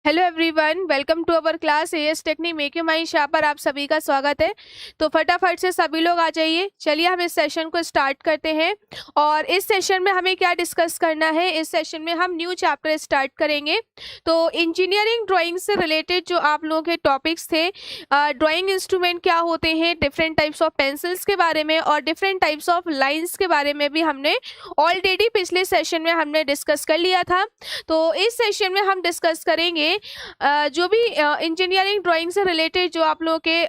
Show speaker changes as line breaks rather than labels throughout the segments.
Hello everyone, welcome to our class AS technique make you my शाह पर आप सभी का स्वागत है। तो फटाफट से सभी लोग आ जाइए। चलिए हम इस सेशन को स्टार्ट करते हैं। और इस सेशन में हमें क्या डिस्कस करना है, इस सेशन में हम न्यू चैप्टर स्टार्ट करेंगे। तो इंजीनियरिंग ड्राइंग से रिलेटेड जो आप लोगों के टॉपिक्स थे, ड्राइंग इंस्ट्रूमेंट क्या होते हैं, डिफरेंट टाइप्स ऑफ पेंसिल्स के बारे में और डिफरेंट टाइप्स ऑफ लाइन्स के बारे में भी हमने ऑलरेडी पिछले सेशन में हमने डिस्कस कर लिया था। तो इस सेशन में हम डिस्कस करेंगे जो भी इंजीनियरिंग ड्राइंग से रिलेटेड जो आप लोगों के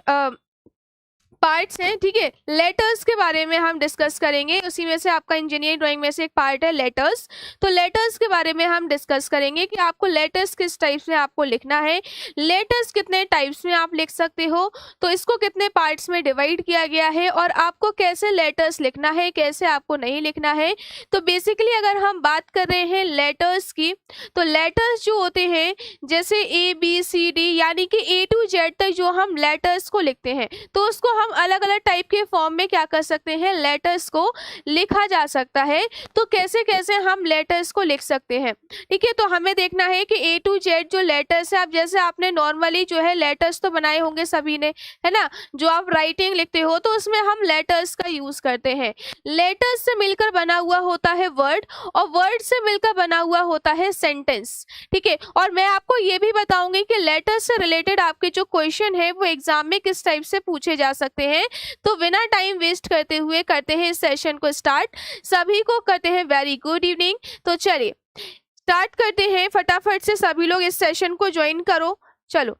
पार्ट्स हैं, ठीक है। लेटर्स के बारे में हम डिस्कस करेंगे, उसी में से आपका इंजीनियरिंग ड्राइंग में से एक पार्ट है लेटर्स। तो लेटर्स के बारे में हम डिस्कस करेंगे कि आपको लेटर्स किस टाइप में आपको लिखना है, लेटर्स कितने टाइप्स में आप लिख सकते हो, तो इसको कितने पार्ट्स में डिवाइड किया गया है और आपको कैसे लेटर्स लिखना है, कैसे आपको नहीं लिखना है। तो बेसिकली अगर हम बात कर रहे हैं लेटर्स की, तो लेटर्स जो होते हैं जैसे ABCD यानी कि A to Z तक जो हम लेटर्स को लिखते हैं, तो उसको हम अलग अलग टाइप के फॉर्म में क्या कर सकते हैं, लेटर्स को लिखा जा सकता है। तो कैसे कैसे हम लेटर्स को लिख सकते हैं, ठीक है। तो हमें देखना है कि A to Z जो लेटर्स है, आप जैसे आपने नॉर्मली जो है लेटर्स तो बनाए होंगे सभी ने, है ना। जो आप राइटिंग लिखते हो तो उसमें हम लेटर्स का यूज करते हैं। लेटर्स से मिलकर बना हुआ होता है वर्ड और वर्ड से मिलकर बना हुआ होता है सेंटेंस, ठीक है। और मैं आपको ये भी बताऊंगी कि लेटर्स से रिलेटेड आपके जो क्वेश्चन है वो एग्जाम में किस टाइप से पूछे जा सकते हैं। तो बिना टाइम वेस्ट करते हुए करते हैं इस सेशन को स्टार्ट। सभी को करते हैं वेरी गुड इवनिंग। तो चलिए स्टार्ट करते हैं, फटाफट से सभी लोग इस सेशन को ज्वाइन करो। चलो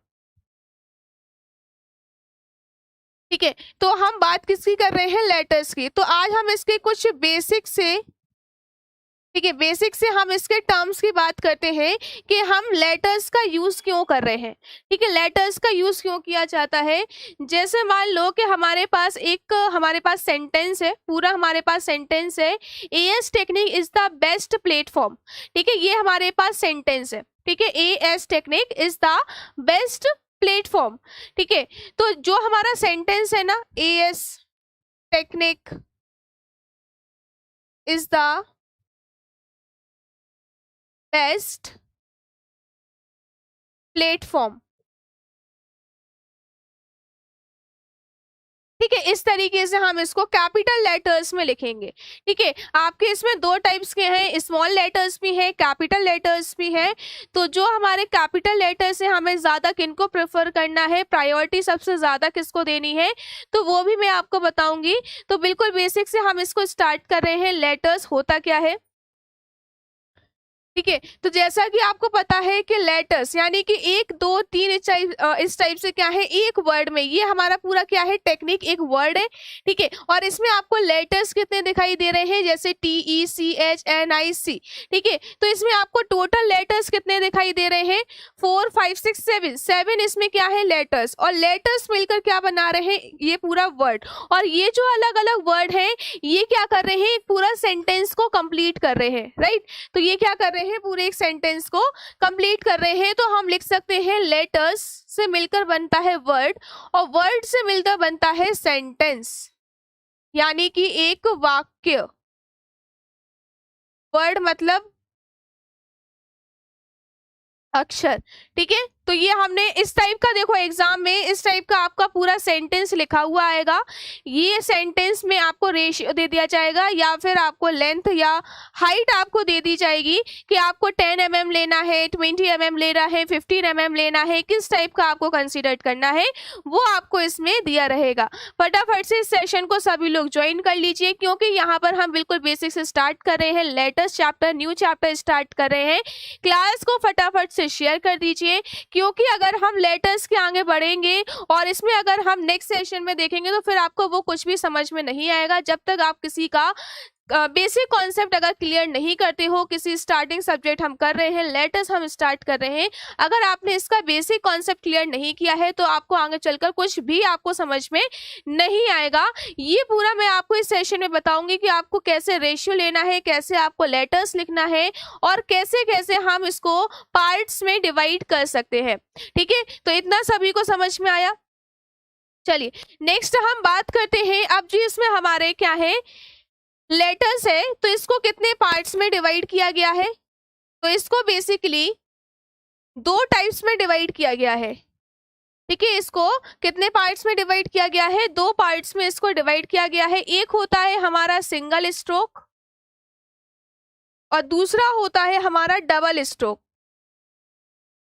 ठीक है। तो हम बात किसकी कर रहे हैं, लेटर्स की। तो आज हम इसके कुछ बेसिक से, ठीक है, बेसिक से हम इसके टर्म्स की बात करते हैं कि हम लेटर्स का यूज क्यों कर रहे हैं, ठीक है। लेटर्स का यूज क्यों किया जाता है। जैसे मान लो कि हमारे पास सेंटेंस है, पूरा हमारे पास सेंटेंस है, as technique is the best platform, ठीक है। ये हमारे पास सेंटेंस है, ठीक है। As technique is the best platform, ठीक है। तो जो हमारा सेंटेंस है ना, as technique is the best platform, ठीक है। इस तरीके से हम इसको कैपिटल लेटर्स में लिखेंगे, ठीक है। आपके इसमें दो टाइप्स के हैं, स्मॉल लेटर्स भी हैं, कैपिटल लेटर्स भी हैं। तो जो हमारे कैपिटल लेटर्स है, हमें ज़्यादा किनको प्रेफर करना है, प्रायोरिटी सबसे ज़्यादा किसको देनी है, तो वो भी मैं आपको बताऊंगी। तो बिल्कुल बेसिक से हम इसको स्टार्ट कर रहे हैं। लेटर्स होता क्या है, ठीक है। तो जैसा कि आपको पता है कि लेटर्स यानी कि 1 2 3 इस टाइप से क्या है, एक वर्ड में, ये हमारा पूरा क्या है, टेक्निक एक वर्ड है, ठीक है। और इसमें आपको लेटर्स कितने दिखाई दे रहे हैं, जैसे TECHNIC, ठीक है। तो इसमें आपको टोटल लेटर्स कितने दिखाई दे रहे हैं, 4 5 6 7 इसमें क्या है, लेटर्स। और लेटर्स मिलकर क्या बना रहे हैं, ये पूरा वर्ड। और ये जो अलग अलग वर्ड है, ये क्या कर रहे हैं, पूरा सेंटेंस को कंप्लीट कर रहे हैं, राइट। तो ये क्या कर रहे हैं, पूरे एक सेंटेंस को कंप्लीट कर रहे हैं। तो हम लिख सकते हैं लेटर्स से मिलकर बनता है वर्ड और वर्ड से मिलकर बनता है सेंटेंस, यानी कि एक वाक्य। वर्ड मतलब अक्षर, ठीक है। तो ये हमने इस टाइप का, देखो एग्जाम में इस टाइप का आपका पूरा सेंटेंस लिखा हुआ आएगा। ये सेंटेंस में आपको रेशियो दे दिया जाएगा या फिर आपको लेंथ या हाइट आपको दे दी जाएगी कि आपको 10 mm लेना है, 20 mm लेना है, 15 mm लेना है, किस टाइप का आपको कंसीडर करना है वो आपको इसमें दिया रहेगा। फटाफट से इस सेशन को सभी लोग ज्वाइन कर लीजिए, क्योंकि यहाँ पर हम बिल्कुल बेसिक से स्टार्ट कर रहे हैं। Latest chapter, new chapter start कर रहे हैं। क्लास को फटाफट से शेयर कर दीजिए, क्योंकि अगर हम लेटर्स के आगे बढ़ेंगे और इसमें अगर हम नेक्स्ट सेशन में देखेंगे तो फिर आपको वो कुछ भी समझ में नहीं आएगा, जब तक आप किसी का बेसिक कॉन्सेप्ट अगर क्लियर नहीं करते हो। किसी स्टार्टिंग सब्जेक्ट हम कर रहे हैं, लेटर्स हम स्टार्ट कर रहे हैं, अगर आपने इसका बेसिक कॉन्सेप्ट क्लियर नहीं किया है तो आपको आगे चलकर कुछ भी आपको समझ में नहीं आएगा। ये पूरा मैं आपको इस सेशन में बताऊंगी कि आपको कैसे रेशियो लेना है, कैसे आपको लेटर्स लिखना है और कैसे कैसे हम इसको पार्ट्स में डिवाइड कर सकते हैं, ठीक है। तो इतना सभी को समझ में आया। चलिए नेक्स्ट हम बात करते हैं। अब जी इसमें हमारे क्या है, लेटर्स है, तो इसको कितने पार्ट्स में डिवाइड किया गया है। तो इसको बेसिकली दो टाइप्स में डिवाइड किया गया है। ठीक है, इसको कितने पार्ट्स में डिवाइड किया गया है? दो पार्ट्स में इसको डिवाइड किया गया है। एक होता है हमारा सिंगल स्ट्रोक और दूसरा होता है हमारा डबल स्ट्रोक।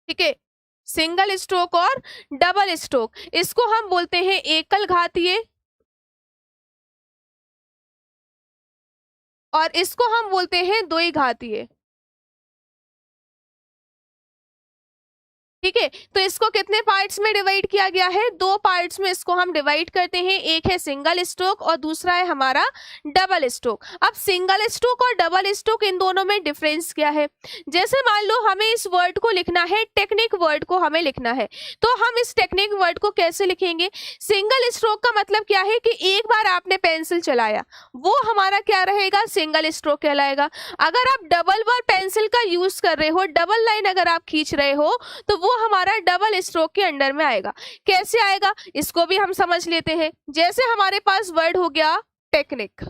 ठीक है, सिंगल स्ट्रोक और डबल स्ट्रोक, इसको हम बोलते हैं एकल घातीय और इसको हम बोलते हैं द्वि घातीय। ठीक है, तो इसको कितने पार्ट्स में डिवाइड किया गया है? दो पार्ट्स में इसको हम डिवाइड करते हैं। एक है सिंगल स्ट्रोक और दूसरा है हमारा डबल स्ट्रोक। अब सिंगल स्ट्रोक और डबल स्ट्रोक, इन दोनों में डिफरेंस क्या है? जैसे मान लो हमें इस वर्ड को लिखना है, टेक्निक वर्ड को हमें लिखना है, तो हम इस टेक्निक वर्ड को कैसे लिखेंगे? सिंगल स्ट्रोक का मतलब क्या है कि एक बार आपने पेंसिल चलाया, वो हमारा क्या रहेगा? सिंगल स्ट्रोक कहलाएगा। अगर आप डबल बार पेंसिल का यूज कर रहे हो, डबल लाइन अगर आप खींच रहे हो, तो वो हमारा डबल स्ट्रोक के अंडर में आएगा। कैसे आएगा इसको भी हम समझ लेते हैं। जैसे हमारे पास वर्ड हो गया टेक्निक,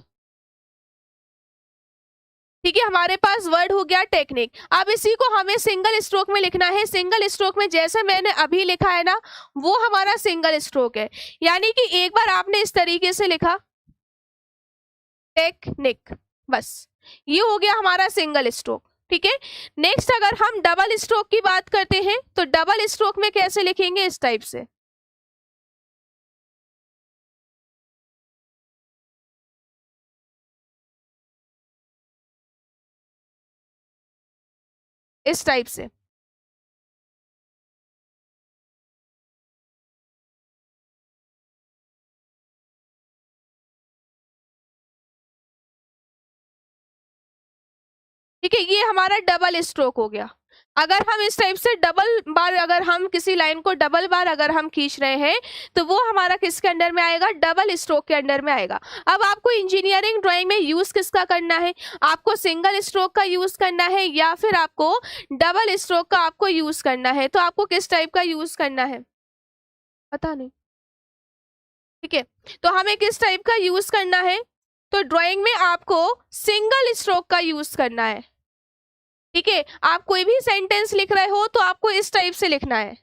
ठीक है, हमारे पास वर्ड हो गया टेक्निक। अब इसी को हमें सिंगल स्ट्रोक में लिखना है। सिंगल स्ट्रोक में जैसे मैंने अभी लिखा है ना, वो हमारा सिंगल स्ट्रोक है। यानी कि एक बार आपने इस तरीके से लिखा टेक्निक, बस ये हो गया हमारा सिंगल स्ट्रोक। ठीक है, नेक्स्ट अगर हम डबल स्ट्रोक की बात करते हैं, तो डबल स्ट्रोक में कैसे लिखेंगे? इस टाइप से, इस टाइप से। ठीक है, ये हमारा डबल स्ट्रोक हो गया। अगर हम इस टाइप से डबल बार, अगर हम किसी लाइन को डबल बार अगर हम खींच रहे हैं, तो वो हमारा किसके अंडर में आएगा? डबल स्ट्रोक के अंडर में आएगा। अब आपको इंजीनियरिंग ड्राइंग में यूज किसका करना है? आपको सिंगल स्ट्रोक का यूज करना है या फिर आपको डबल स्ट्रोक का आपको यूज करना है? तो आपको किस टाइप का यूज करना है? पता नहीं। ठीक है, तो हमें किस टाइप का यूज करना है? तो ड्राइंग में आपको सिंगल स्ट्रोक का यूज करना है। ठीक है, आप कोई भी सेंटेंस लिख रहे हो तो आपको इस टाइप से लिखना है।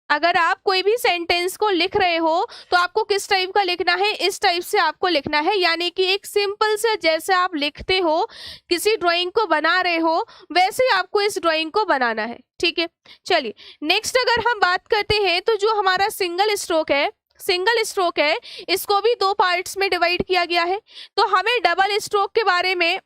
अगर आप कोई भी सेंटेंस को लिख रहे हो तो आपको किस टाइप का लिखना है? इस टाइप से आपको लिखना है। यानी कि एक सिंपल से, जैसे आप लिखते हो, किसी ड्राइंग को बना रहे हो, वैसे ही आपको इस ड्राइंग को बनाना है। ठीक है, चलिए नेक्स्ट अगर हम बात करते हैं, तो जो हमारा सिंगल स्ट्रोक है, सिंगल स्ट्रोक है, इसको भी दो पार्ट्स में डिवाइड किया गया है। तो हमें डबल स्ट्रोक के बारे में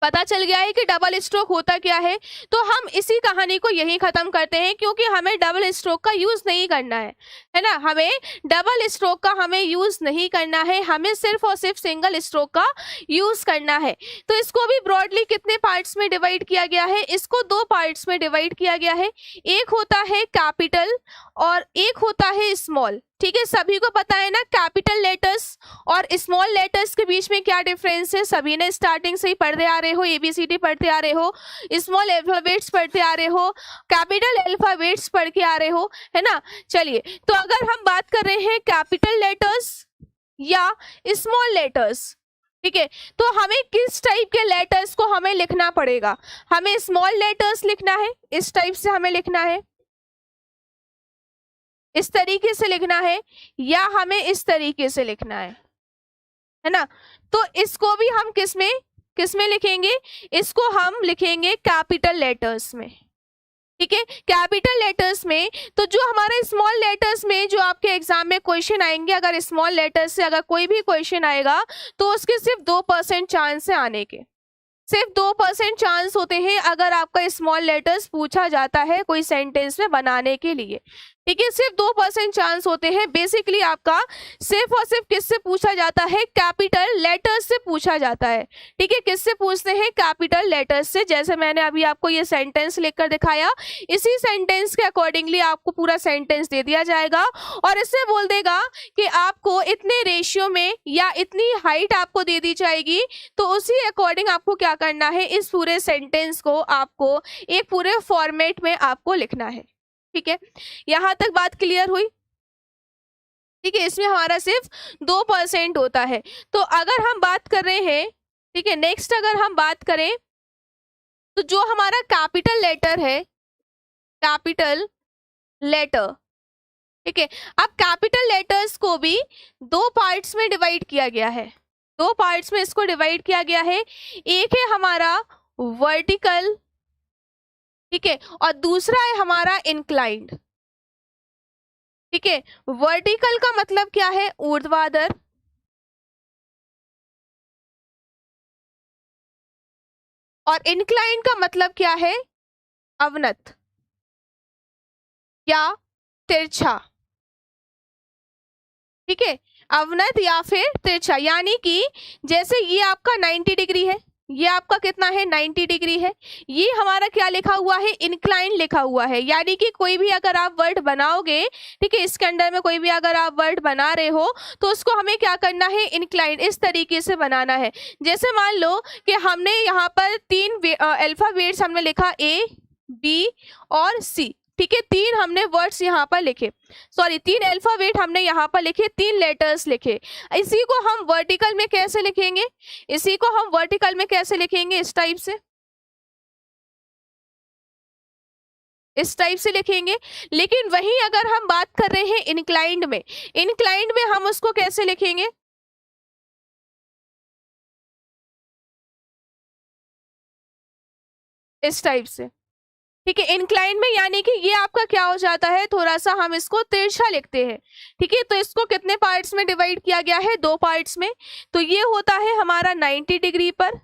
पता चल गया है कि डबल स्ट्रोक होता क्या है। तो हम इसी कहानी को यहीं खत्म करते हैं, क्योंकि हमें डबल स्ट्रोक का यूज नहीं करना है ना। हमें डबल स्ट्रोक का हमें यूज नहीं करना है, हमें सिर्फ और सिर्फ सिंगल स्ट्रोक का यूज करना है। तो इसको भी ब्रॉडली कितने पार्ट्स में डिवाइड किया गया है? इसको दो पार्ट्स में डिवाइड किया गया है। एक होता है कैपिटल और एक होता है स्मॉल। ठीक है, सभी को पता है ना, कैपिटल लेटर्स और स्मॉल लेटर्स के बीच में क्या डिफरेंस है? सभी ने स्टार्टिंग से ही पढ़ते आ रहे हो, ABCD पढ़ते आ रहे हो, स्मॉल अल्फाबेट्स पढ़ते आ रहे हो, कैपिटल अल्फाबेट्स पढ़ के आ रहे हो, है ना। चलिए, तो अगर हम बात कर रहे हैं कैपिटल लेटर्स या स्मॉल लेटर्स, ठीक है, तो हमें किस टाइप के लेटर्स को हमें लिखना पड़ेगा? हमें स्मॉल लेटर्स लिखना है, इस टाइप से हमें लिखना है, इस तरीके से लिखना है, या हमें इस तरीके से लिखना है ना। तो इसको भी हम किस में लिखेंगे? इसको हम लिखेंगे कैपिटल लेटर्स में। ठीक है, कैपिटल लेटर्स में। तो जो हमारे स्मॉल लेटर्स में जो आपके एग्जाम में क्वेश्चन आएंगे, अगर स्मॉल लेटर्स से अगर कोई भी क्वेश्चन आएगा, तो उसके सिर्फ 2% चांस है आने के, सिर्फ 2% चांस होते हैं अगर आपका स्मॉल लेटर्स पूछा जाता है कोई सेंटेंस में बनाने के लिए। ठीक है, सिर्फ 2% चांस होते हैं। बेसिकली आपका सिर्फ और सिर्फ किससे पूछा जाता है? कैपिटल लेटर्स से पूछा जाता है। ठीक है, किससे पूछते हैं? कैपिटल लेटर्स से। जैसे मैंने अभी आपको ये सेंटेंस लिखकर दिखाया, इसी सेंटेंस के अकॉर्डिंगली आपको पूरा सेंटेंस दे दिया जाएगा और इससे बोल देगा कि आपको इतने रेशियो में या इतनी हाइट आपको दे दी जाएगी, तो उसी अकॉर्डिंग आपको क्या करना है? इस पूरे सेंटेंस को आपको एक पूरे फॉर्मेट में आपको लिखना है। ठीक है, यहां तक बात क्लियर हुई? ठीक है, इसमें हमारा सिर्फ 2% होता है। तो अगर हम बात कर रहे हैं, ठीक है, नेक्स्ट अगर हम बात करें, तो जो हमारा कैपिटल लेटर है, कैपिटल लेटर। ठीक है, अब कैपिटल लेटर्स को भी दो पार्ट्स में डिवाइड किया गया है, दो पार्ट्स में इसको डिवाइड किया गया है। एक है हमारा वर्टिकल, ठीक है, और दूसरा है हमारा इंक्लाइंड। ठीक है, वर्टिकल का मतलब क्या है? ऊर्ध्वाधर, और इंक्लाइंड का मतलब क्या है? अवनत या तिरछा। ठीक है, अवनत या फिर तिरछा, यानी कि जैसे ये आपका 90 डिग्री है, ये आपका कितना है? 90 डिग्री है। ये हमारा क्या लिखा हुआ है? इंक्लाइन लिखा हुआ है। यानी कि कोई भी अगर आप वर्ड बनाओगे, ठीक है, इसके अंदर में कोई भी अगर आप वर्ड बना रहे हो तो उसको हमें क्या करना है? इंक्लाइन, इस तरीके से बनाना है। जैसे मान लो कि हमने यहाँ पर तीन अल्फाबेट्स हमने लिखा, ए, बी और सी। ठीक है, तीन हमने वर्ड्स यहाँ पर लिखे, सॉरी तीन अल्फाबेट हमने यहाँ पर लिखे, तीन लेटर्स लिखे। इसी को हम वर्टिकल में कैसे लिखेंगे? इसी को हम वर्टिकल में कैसे लिखेंगे? इस टाइप से, इस टाइप से लिखेंगे। लेकिन वहीं अगर हम बात कर रहे हैं इंक्लाइंड में, इंक्लाइंड में हम उसको कैसे लिखेंगे? इस टाइप से। ठीक है, इंक्लाइन में यानी कि ये आपका क्या हो जाता है? थोड़ा सा हम इसको तिरछा लिखते हैं। ठीक है, तो इसको कितने पार्ट्स में डिवाइड किया गया है? दो पार्ट्स में। तो ये होता है हमारा 90 डिग्री पर,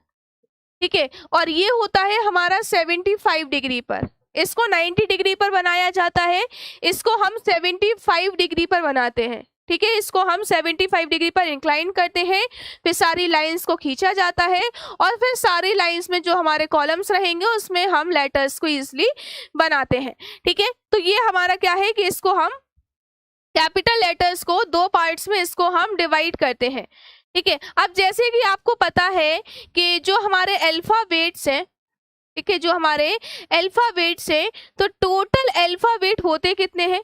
ठीक है, और ये होता है हमारा 75 डिग्री पर। इसको 90 डिग्री पर बनाया जाता है, इसको हम 75 डिग्री पर बनाते हैं। ठीक है, इसको हम 75 डिग्री पर इंक्लाइन करते हैं, फिर सारी लाइंस को खींचा जाता है, और फिर सारी लाइंस में जो हमारे कॉलम्स रहेंगे उसमें हम लेटर्स को इजिली बनाते हैं। ठीक है, तो ये हमारा क्या है कि इसको हम कैपिटल लेटर्स को दो पार्ट्स में इसको हम डिवाइड करते हैं। ठीक है, अब जैसे कि आपको पता है कि जो हमारे अल्फाबेट्स हैं, ठीक है, जो हमारे अल्फाबेट्स हैं, तो टोटल अल्फाबेट होते कितने हैं?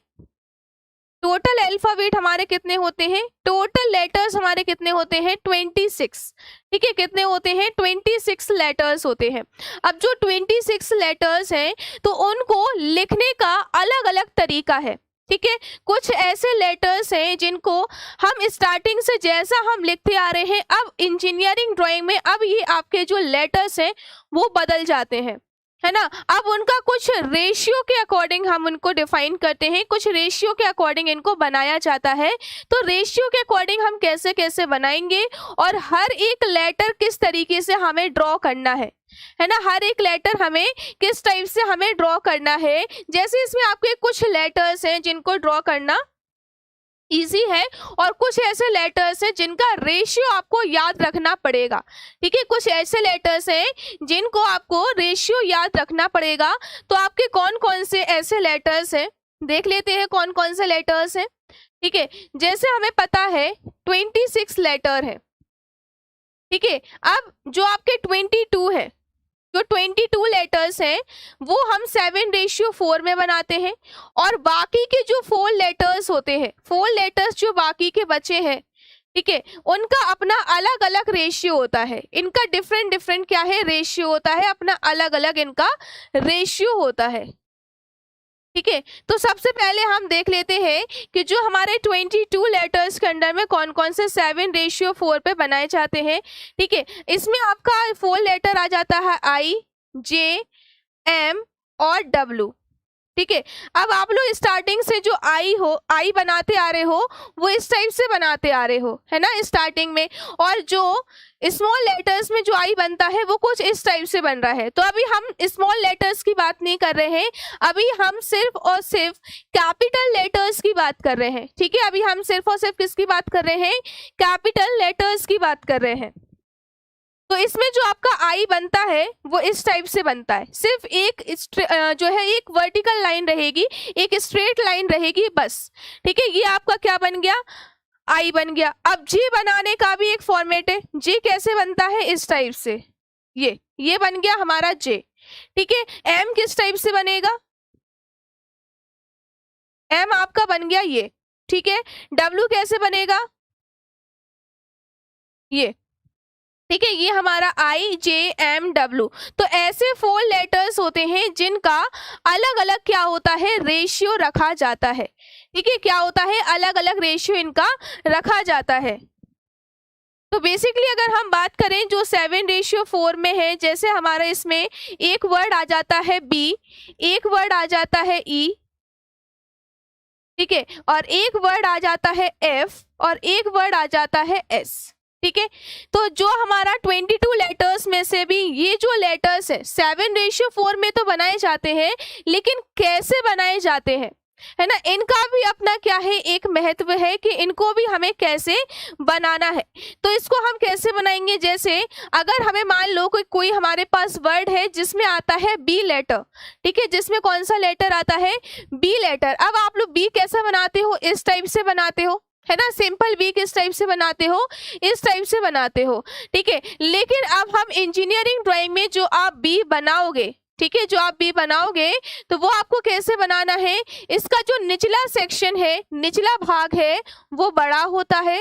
टोटल अल्फाबेट हमारे कितने होते हैं? टोटल लेटर्स हमारे कितने होते हैं? 26। ठीक है, कितने होते हैं? 26 लेटर्स होते हैं। अब जो 26 लेटर्स हैं तो उनको लिखने का अलग अलग तरीका है। ठीक है, कुछ ऐसे लेटर्स हैं जिनको हम स्टार्टिंग से जैसा हम लिखते आ रहे हैं, अब इंजीनियरिंग ड्राइंग में अब ये आपके जो लेटर्स हैं वो बदल जाते हैं, है ना। अब उनका कुछ रेशियो के अकॉर्डिंग हम उनको डिफाइन करते हैं, कुछ रेशियो के अकॉर्डिंग इनको बनाया जाता है। तो रेशियो के अकॉर्डिंग हम कैसे कैसे बनाएंगे, और हर एक लेटर किस तरीके से हमें ड्रॉ करना है ना, हर एक लेटर हमें किस टाइप से हमें ड्रॉ करना है। जैसे इसमें आपके कुछ लेटर्स हैं जिनको ड्रॉ करना इजी है, और कुछ ऐसे लेटर्स हैं जिनका रेशियो आपको याद रखना पड़ेगा। ठीक है, कुछ ऐसे लेटर्स हैं जिनको आपको रेशियो याद रखना पड़ेगा। तो आपके कौन कौन से ऐसे लेटर्स हैं, देख लेते हैं कौन कौन से लेटर्स हैं। ठीक है, जैसे हमें पता है 26 लेटर है। ठीक है, अब जो आपके 22 है, जो 22 लेटर्स हैं वो हम 7:4 में बनाते हैं, और बाकी के जो 4 लेटर्स होते हैं, 4 लेटर्स जो बाकी के बचे हैं, ठीक है, उनका अपना अलग अलग रेशियो होता है। इनका डिफरेंट डिफरेंट क्या है? रेशियो होता है, अपना अलग अलग इनका रेशियो होता है। ठीक है, तो सबसे पहले हम देख लेते हैं कि जो हमारे 22 लेटर्स के अंडर में कौन कौन से 7:4 पे बनाए जाते हैं। ठीक है, इसमें आपका 4 लेटर आ जाता है आई, जे, एम और डब्ल्यू। ठीक है, अब आप लोग स्टार्टिंग से जो आई बनाते आ रहे हो वो इस टाइप से बनाते आ रहे हो, है ना, स्टार्टिंग में। और जो स्मॉल लेटर्स में जो आई बनता है वो कुछ इस टाइप से बन रहा है। तो अभी हम स्मॉल लेटर्स की बात नहीं कर रहे हैं, अभी हम सिर्फ और सिर्फ कैपिटल लेटर्स की बात कर रहे हैं। ठीक है, अभी हम सिर्फ और सिर्फ किसकी बात कर रहे हैं? कैपिटल लेटर्स की बात कर रहे हैं। तो इसमें जो आपका आई बनता है वो इस टाइप से बनता है, सिर्फ एक जो है एक वर्टिकल लाइन रहेगी, एक स्ट्रेट लाइन रहेगी, बस। ठीक है, ये आपका क्या बन गया? आई बन गया। अब जे बनाने का भी एक फॉर्मेट है, जे कैसे बनता है? इस टाइप से, ये बन गया हमारा जे। ठीक है, एम किस टाइप से बनेगा? एम आपका बन गया ये। ठीक है, डब्ल्यू कैसे बनेगा? ये। ठीक है, ये हमारा IJMW। तो ऐसे 4 लेटर्स होते हैं जिनका अलग अलग क्या होता है, रेशियो रखा जाता है। ठीक है, क्या होता है, अलग अलग रेशियो इनका रखा जाता है। तो बेसिकली अगर हम बात करें जो 7:4 में है, जैसे हमारा इसमें एक वर्ड आ जाता है B, एक वर्ड आ जाता है E, ठीक है, और एक वर्ड आ जाता है F, और एक वर्ड आ जाता है S। ठीक है, तो जो हमारा 22 लेटर्स में से भी ये जो लेटर्स है 7:4 में तो बनाए जाते हैं, लेकिन कैसे बनाए जाते हैं, है ना, इनका भी अपना क्या है, एक महत्व है कि इनको भी हमें कैसे बनाना है। तो इसको हम कैसे बनाएंगे, जैसे अगर हमें मान लो कोई हमारे पास वर्ड है जिसमें आता है B लेटर, ठीक है, जिसमें कौन सा लेटर आता है, B लेटर। अब आप लोग B कैसे बनाते हो, इस टाइप से बनाते हो, है ना, सिंपल B किस टाइप से बनाते हो, इस टाइप से बनाते हो। ठीक है, लेकिन अब हम इंजीनियरिंग ड्राइंग में जो आप B बनाओगे, ठीक है, जो आप B बनाओगे तो वो आपको कैसे बनाना है, इसका जो निचला सेक्शन है, निचला भाग है, वो बड़ा होता है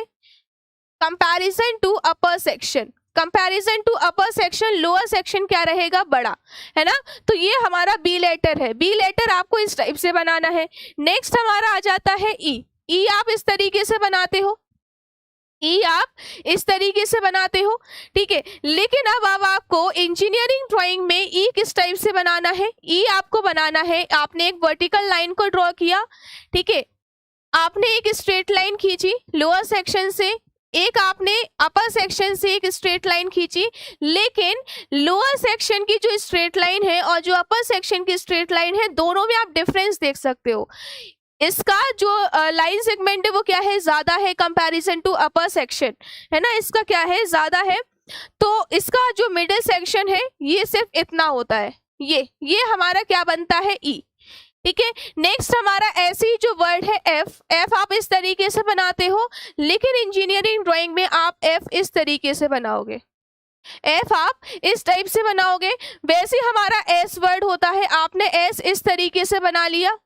comparison to upper section. Comparison to upper section, lower section क्या रहेगा, बड़ा, है ना। तो ये हमारा B लेटर है, B लेटर आपको इस टाइप से बनाना है। नेक्स्ट हमारा आ जाता है E। E आप इस तरीके से बनाते हो, E आप इस तरीके से बनाते हो, ठीक है। लेकिन अब आपको इंजीनियरिंग ड्राइंग में E किस टाइप से बनाना है, E आपको बनाना है, आपने एक वर्टिकल लाइन को ड्रॉ किया, ठीक है, आपने एक स्ट्रेट लाइन खींची लोअर सेक्शन से, एक आपने अपर सेक्शन से एक स्ट्रेट लाइन खींची, लेकिन लोअर सेक्शन की जो स्ट्रेट लाइन है और जो अपर सेक्शन की स्ट्रेट लाइन है, दोनों में आप डिफरेंस देख सकते हो। इसका जो लाइन सेगमेंट है वो क्या है, ज्यादा है कंपैरिजन टू अपर सेक्शन, है ना, इसका क्या है, ज्यादा है। तो इसका जो मिडिल सेक्शन है ये सिर्फ इतना होता है, ये हमारा क्या बनता है, E। ठीक है, नेक्स्ट हमारा ऐसे ही जो वर्ड है F आप इस तरीके से बनाते हो, लेकिन इंजीनियरिंग ड्राइंग में आप F इस तरीके से बनाओगे, F आप इस टाइप से बनाओगे। वैसे हमारा S वर्ड होता है, आपने S इस तरीके से बना लिया,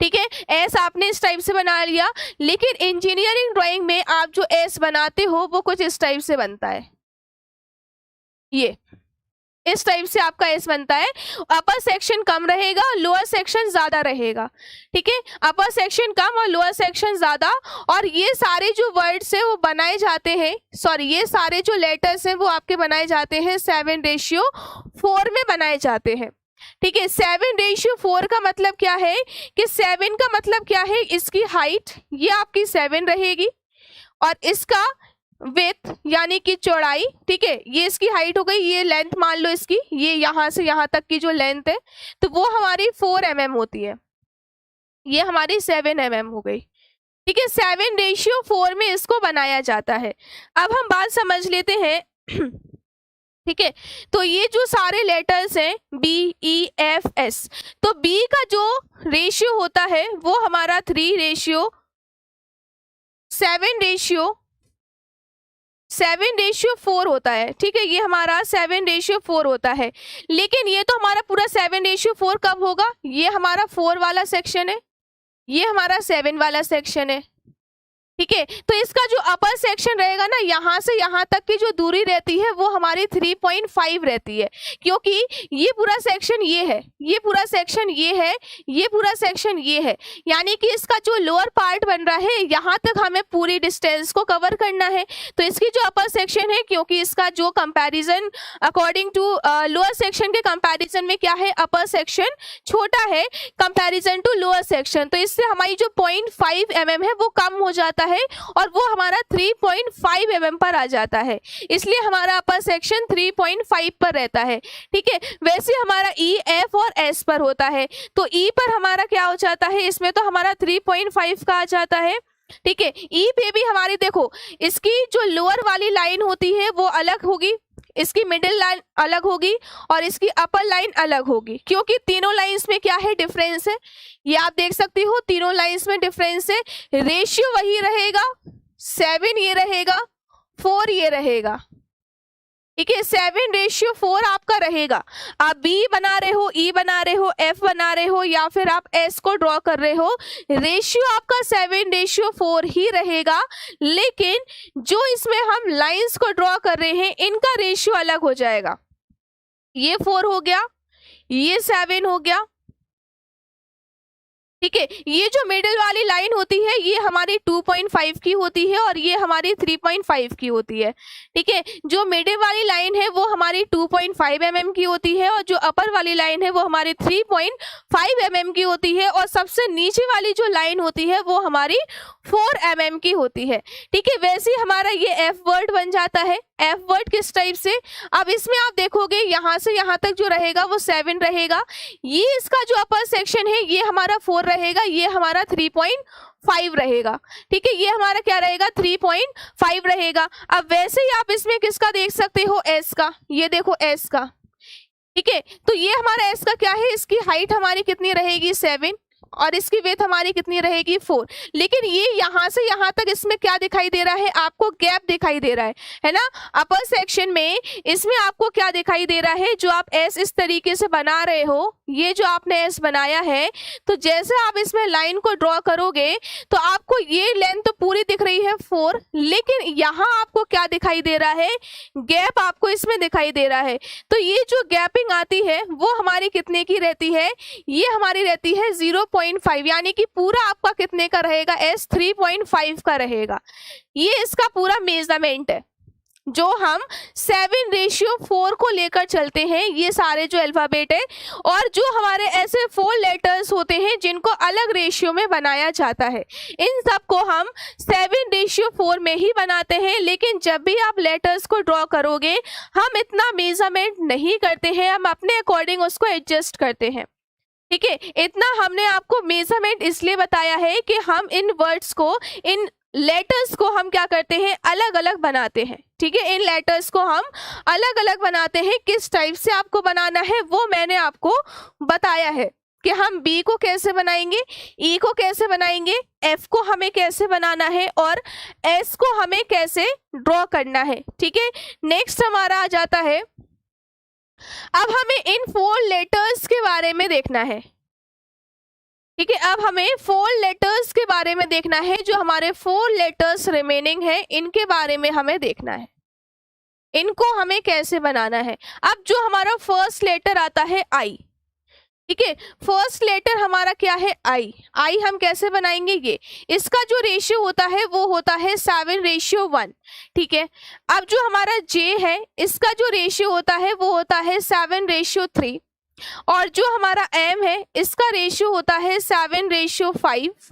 ठीक है, एस आपने इस टाइप से बना लिया, लेकिन इंजीनियरिंग ड्राइंग में आप जो एस बनाते हो वो कुछ इस टाइप से बनता है, ये इस टाइप से आपका एस बनता है। अपर सेक्शन कम रहेगा, लोअर सेक्शन ज्यादा रहेगा, ठीक है, अपर सेक्शन कम और लोअर सेक्शन ज्यादा। और ये सारे जो वर्ड्स हैं वो बनाए जाते हैं, सॉरी, ये सारे जो लेटर्स हैं वो आपके बनाए जाते हैं 7:4 में बनाए जाते हैं, ठीक है। 7:4 का मतलब क्या है कि 7 का मतलब क्या है, इसकी हाइट ये आपकी 7 रहेगी, और इसका विड्थ यानी कि चौड़ाई, ठीक है, ये इसकी हाइट हो गई, ये लेंथ मान लो इसकी, ये यहाँ से यहाँ तक की जो लेंथ है तो वो हमारी 4 mm होती है, ये हमारी 7 mm हो गई, ठीक है। 7:4 में इसको बनाया जाता है। अब हम बात समझ लेते हैं ठीक है, तो ये जो सारे लेटर्स हैं BEFS, तो B का जो रेशियो होता है वो हमारा 7:4 होता है, ठीक है, ये हमारा 7:4 होता है। लेकिन ये तो हमारा पूरा 7:4 कब होगा, ये हमारा 4 वाला सेक्शन है, ये हमारा 7 वाला सेक्शन है, ठीक है। तो इसका जो अपर सेक्शन रहेगा ना, यहाँ से यहाँ तक की जो दूरी रहती है वो हमारी 3.5 रहती है, क्योंकि ये पूरा सेक्शन ये है, ये पूरा सेक्शन ये है, ये पूरा सेक्शन ये है, यानी कि इसका जो लोअर पार्ट बन रहा है यहाँ तक हमें पूरी डिस्टेंस को कवर करना है। तो इसकी जो अपर सेक्शन है, क्योंकि इसका जो comparison according to lower section के कंपैरिजन में क्या है, अपर सेक्शन छोटा है कंपैरिजन टू लोअर सेक्शन, तो इससे हमारी जो 0.5 mm है वो कम हो जाता है और वो हमारा 3.5 mm पर आ जाता है, इसलिए हमारा अपर सेक्शन 3.5 पर रहता है, ठीक है। वैसे हमारा E, F और S पर होता है, तो E पर हमारा क्या हो जाता है, इसमें तो हमारा 3.5 का आ जाता है, ठीक है। E पे भी हमारी देखो, इसकी जो लोअर वाली लाइन होती है वो अलग होगी, इसकी मिडिल लाइन अलग होगी और इसकी अपर लाइन अलग होगी, क्योंकि तीनों लाइंस में क्या है, डिफरेंस है, ये आप देख सकती हो, तीनों लाइंस में डिफरेंस है। रेशियो वही रहेगा, 7 ये रहेगा, 4 ये रहेगा, ठीक है, 7:4 आपका रहेगा। आप बी बना रहे हो, ई बना रहे हो, एफ बना रहे हो, या फिर आप एस को ड्रॉ कर रहे हो, रेशियो आपका 7:4 ही रहेगा। लेकिन जो इसमें हम लाइंस को ड्रॉ कर रहे हैं इनका रेशियो अलग हो जाएगा। ये 4 हो गया, ये 7 हो गया। ठीक है, ये जो मिडिल वाली लाइन होती है ये हमारी 2.5 की होती है और ये हमारी 3.5 की होती है। ठीक है, जो मिडिल वाली लाइन है वो हमारी 2.5 mm की होती है और जो अपर वाली लाइन है वो हमारी 3.5 mm की होती है और सबसे नीचे वाली जो लाइन होती है वो हमारी 4 mm की होती है। ठीक है, वैसे ही हमारा ये एफ वर्ड बन जाता है। एफ वर्ड किस टाइप से, अब इसमें आप देखोगे यहाँ से यहाँ तक जो रहेगा वो 7 रहेगा, ये इसका जो अपर सेक्शन है ये हमारा 4 रहेगा, ये हमारा 3.5 रहेगा। ठीक है, ये हमारा क्या रहेगा, 3.5 रहेगा। अब वैसे ही आप इसमें किसका देख सकते हो, एस का, ये देखो एस का। ठीक है, तो ये हमारा एस का क्या है, इसकी हाइट हमारी कितनी रहेगी 7 और इसकी विड्थ हमारी कितनी रहेगी 4। लेकिन ये यहाँ से यहाँ तक इसमें क्या दिखाई दे रहा है, आपको गैप दिखाई दे रहा है ना। अपर सेक्शन में इसमें आपको क्या दिखाई दे रहा है, जो आप एस इस तरीके से बना रहे हो, ये जो आपने एस बनाया है, तो जैसे आप इसमें लाइन को ड्रॉ करोगे तो आपको ये लेंथ तो पूरी दिख रही है 4, लेकिन यहाँ आपको क्या दिखाई दे रहा है, गैप आपको इसमें दिखाई दे रहा है। तो ये जो गैपिंग आती है वो हमारी कितने की रहती है, ये हमारी रहती है 0.5, यानी कि पूरा आपका कितने का रहेगा, एस 3.5 का रहेगा। ये इसका पूरा मेजरमेंट है जो हम 7:4 को लेकर चलते हैं। ये सारे जो अल्फाबेट है और जो हमारे ऐसे 4 लेटर्स होते हैं जिनको अलग रेशियो में बनाया जाता है, इन सब को हम 7:4 में ही बनाते हैं। लेकिन जब भी आप लेटर्स को ड्रॉ करोगे हम इतना मेजरमेंट नहीं करते हैं, हम अपने अकॉर्डिंग उसको एडजस्ट करते हैं। ठीक है, इतना हमने आपको मेजरमेंट इसलिए बताया है कि हम इन वर्ड्स को, इन लेटर्स को हम क्या करते हैं, अलग अलग बनाते हैं। ठीक है, इन लेटर्स को हम अलग अलग बनाते हैं। किस टाइप से आपको बनाना है वो मैंने आपको बताया है कि हम बी को कैसे बनाएंगे, ई को कैसे बनाएंगे, एफ को हमें कैसे बनाना है और एस को हमें कैसे ड्रॉ करना है। ठीक है, नेक्स्ट हमारा आ जाता है, अब हमें इन 4 लेटर्स के बारे में देखना है। ठीक है, अब हमें 4 लेटर्स के बारे में देखना है, जो हमारे 4 लेटर्स रिमेनिंग है इनके बारे में हमें देखना है, इनको हमें कैसे बनाना है। अब जो हमारा फर्स्ट लेटर आता है आई, ठीक है, फर्स्ट लेटर हमारा क्या है, आई। आई हम कैसे बनाएंगे, ये इसका जो रेशियो होता है वो होता है 7:1। ठीक है, अब जो हमारा जे है इसका जो रेशियो होता है वो होता है 7:3 और जो हमारा एम है इसका रेशियो होता है 7:5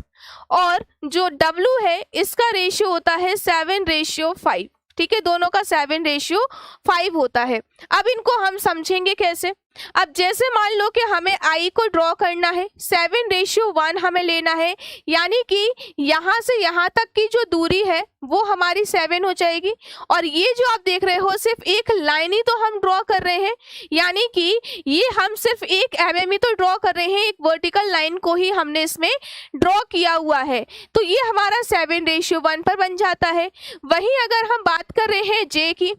और जो डब्ल्यू है इसका रेशियो होता है 7:5। ठीक है, दोनों का 7:5 होता है। अब इनको हम समझेंगे कैसे, अब जैसे मान लो कि हमें आई को ड्रॉ करना है, 7:1 हमें लेना है, यानी कि यहाँ से यहाँ तक की जो दूरी है वो हमारी 7 हो जाएगी। और ये जो आप देख रहे हो सिर्फ एक लाइन ही तो हम ड्रॉ कर रहे हैं, यानी कि ये हम सिर्फ 1 mm ही तो ड्रॉ कर रहे हैं, एक वर्टिकल लाइन को ही हमने इसमें ड्रॉ किया हुआ है, तो ये हमारा 7:1 पर बन जाता है। वहीं अगर हम बात कर रहे हैं जे की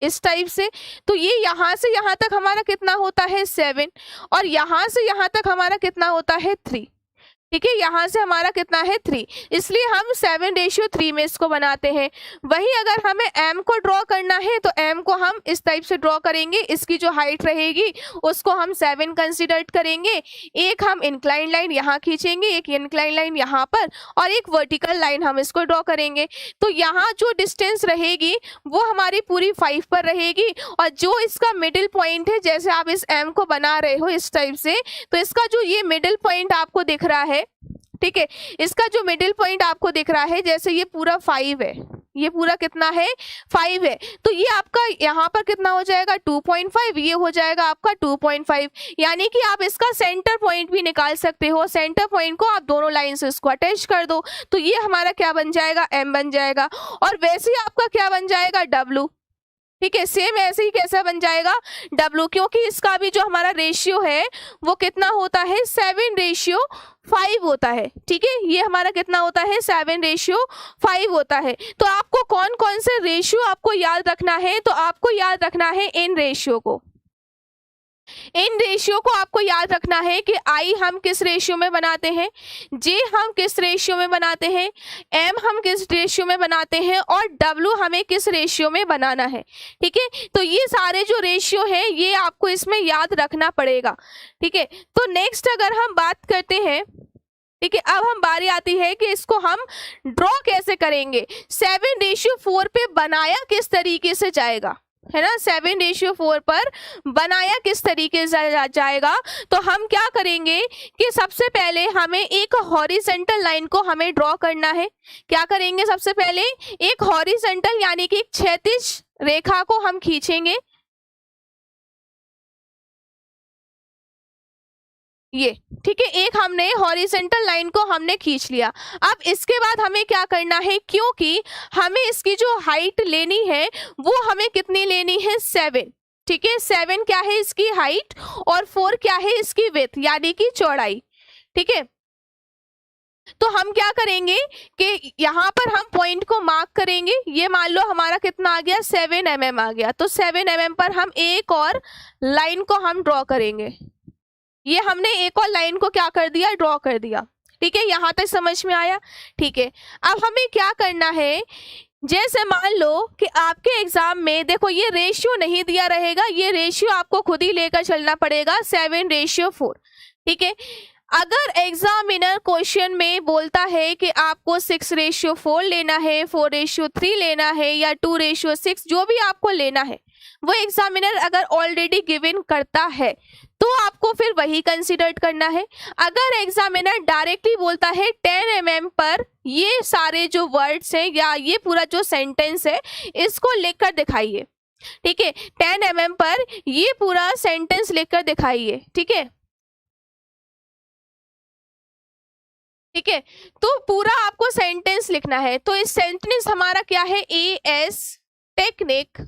इस टाइप से, तो ये यहाँ से यहाँ तक हमारा कितना होता है 7 और यहाँ से यहाँ तक हमारा कितना होता है 3। ठीक है, यहाँ से हमारा कितना है 3, इसलिए हम 7:3 में इसको बनाते हैं। वहीं अगर हमें m को ड्रॉ करना है तो m को हम इस टाइप से ड्रॉ करेंगे, इसकी जो हाइट रहेगी उसको हम 7 कंसिडर करेंगे। एक हम इंक्लाइन लाइन यहाँ खींचेंगे, एक इंक्लाइन लाइन यहाँ पर और एक वर्टिकल लाइन हम इसको ड्रॉ करेंगे। तो यहाँ जो डिस्टेंस रहेगी वो हमारी पूरी 5 पर रहेगी और जो इसका मिडिल पॉइंट है, जैसे आप इस m को बना रहे हो इस टाइप से, तो इसका जो ये मिडिल पॉइंट आपको दिख रहा है, ठीक है, इसका जो मिडिल पॉइंट आपको दिख रहा है, जैसे ये पूरा 5 है, ये पूरा कितना है 5 है, तो ये आपका यहाँ पर कितना हो जाएगा 2.5, ये हो जाएगा आपका 2.5, यानी कि आप इसका सेंटर पॉइंट भी निकाल सकते हो। सेंटर पॉइंट को आप दोनों लाइन से इसको अटैच कर दो तो ये हमारा क्या बन जाएगा, m बन जाएगा। और वैसे ही आपका क्या बन जाएगा, w। ठीक है, सेम ऐसे ही कैसा बन जाएगा W, क्योंकि इसका भी जो हमारा रेशियो है वो कितना होता है 7:5 होता है। ठीक है, ये हमारा कितना होता है 7:5 होता है। तो आपको कौन कौन से रेशियो आपको याद रखना है, तो आपको याद रखना है इन रेशियो को। इन रेशियो को आपको याद रखना है कि आई हम किस रेशियो में बनाते हैं, जे हम किस रेशियो में बनाते हैं, एम हम किस रेशियो में बनाते हैं, और डब्ल्यू हमें किस रेशियो में बनाना है। ठीक है, तो ये सारे जो रेशियो हैं ये आपको इसमें याद रखना पड़ेगा। ठीक है, तो नेक्स्ट अगर हम बात करते हैं, ठीक है, अब हम बारी आती है कि इसको हम ड्रॉ कैसे करेंगे। 7:4 पे बनाया किस तरीके से जाएगा, है ना, 7:4 पर बनाया किस तरीके से जाएगा। तो हम क्या करेंगे कि सबसे पहले हमें एक हॉरिजेंटल लाइन को हमें ड्रॉ करना है। क्या करेंगे, सबसे पहले एक हॉरिजेंटल यानी कि एक क्षैतिज रेखा को हम खींचेंगे, ये। ठीक है, एक हमने हॉरिजेंटल लाइन को हमने खींच लिया। अब इसके बाद हमें क्या करना है, क्योंकि हमें इसकी जो हाइट लेनी है वो हमें कितनी लेनी है 7। ठीक है, 7 क्या है इसकी हाइट और 4 क्या है इसकी विड्थ यानी कि चौड़ाई। ठीक है, तो हम क्या करेंगे कि यहाँ पर हम पॉइंट को मार्क करेंगे। ये मान लो हमारा कितना आ गया 7 mm आ गया, तो 7 mm पर हम एक और लाइन को हम ड्रॉ करेंगे। ये हमने एक और लाइन को क्या कर दिया, ड्रॉ कर दिया। ठीक है, यहाँ तक समझ में आया। ठीक है, अब हमें क्या करना है, जैसे मान लो कि आपके एग्जाम में देखो ये रेशियो नहीं दिया रहेगा, ये रेशियो आपको खुद ही लेकर चलना पड़ेगा 7:4। ठीक है, अगर एग्जामिनर क्वेश्चन में बोलता है कि आपको 6:4 लेना है, 4:3 लेना है या 2:6, जो भी आपको लेना है वो एग्जामिनर अगर ऑलरेडी गिवन करता है तो आपको फिर वही कंसीडर करना है। अगर एग्जामिनर डायरेक्टली बोलता है 10 mm पर ये सारे जो वर्ड्स हैं या ये पूरा जो सेंटेंस है इसको लिखकर दिखाइए। ठीक है, 10 mm पर ये पूरा सेंटेंस लिखकर दिखाइए। ठीक है, ठीक है, तो पूरा आपको सेंटेंस लिखना है। तो इस सेंटेंस हमारा क्या है, एएस टेक्निक,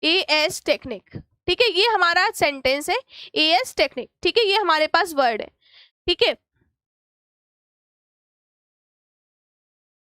एएस टेक्निक। ठीक है, ये हमारा सेंटेंस है एएस टेक्निक। ठीक है, ये हमारे पास वर्ड है। ठीक है,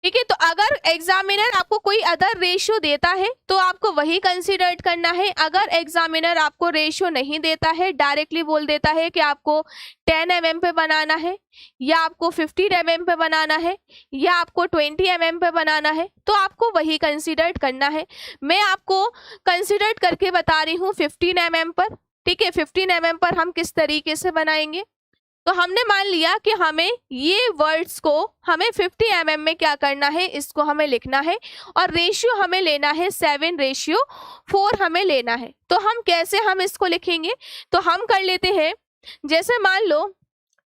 ठीक है, तो अगर एग्जामिनर आपको कोई अदर रेशियो देता है तो आपको वही कंसीडर करना है। अगर एग्जामिनर आपको रेशियो नहीं देता है, डायरेक्टली बोल देता है कि आपको 10 mm पे बनाना है या आपको 15 mm पे बनाना है या आपको 20 mm पे बनाना है, तो आपको वही कंसीडर करना है। मैं आपको कंसीडर करके बता रही हूँ 15 mm पर। ठीक है, 15 mm पर हम किस तरीके से बनाएंगे, तो हमने मान लिया कि हमें ये वर्ड्स को हमें 50 mm में क्या करना है, इसको हमें लिखना है और रेशियो हमें लेना है 7:4 हमें लेना है। तो हम कैसे हम इसको लिखेंगे, तो हम कर लेते हैं, जैसे मान लो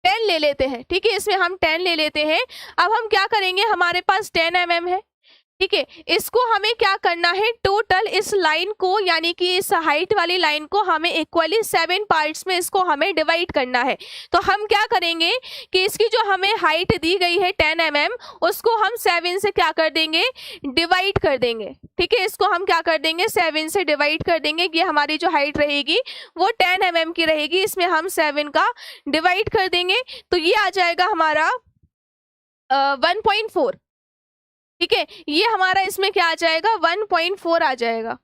10 ले लेते हैं। ठीक है, इसमें हम 10 ले लेते हैं। अब हम क्या करेंगे, हमारे पास 10 mm है। ठीक है, इसको हमें क्या करना है, टोटल इस लाइन को यानी कि इस हाइट वाली लाइन को हमें इक्वली 7 पार्ट्स में इसको हमें डिवाइड करना है। तो हम क्या करेंगे कि इसकी जो हमें हाइट दी गई है 10 mm उसको हम 7 से क्या कर देंगे, डिवाइड कर देंगे। ठीक है, इसको हम क्या कर देंगे, 7 से डिवाइड कर देंगे। ये हमारी जो हाइट रहेगी वो 10 mm की रहेगी, इसमें हम 7 का डिवाइड कर देंगे। तो ये आ जाएगा हमारा 1.4। ठीक है, ये हमारा इसमें क्या आ जाएगा, 1.4 आ जाएगा।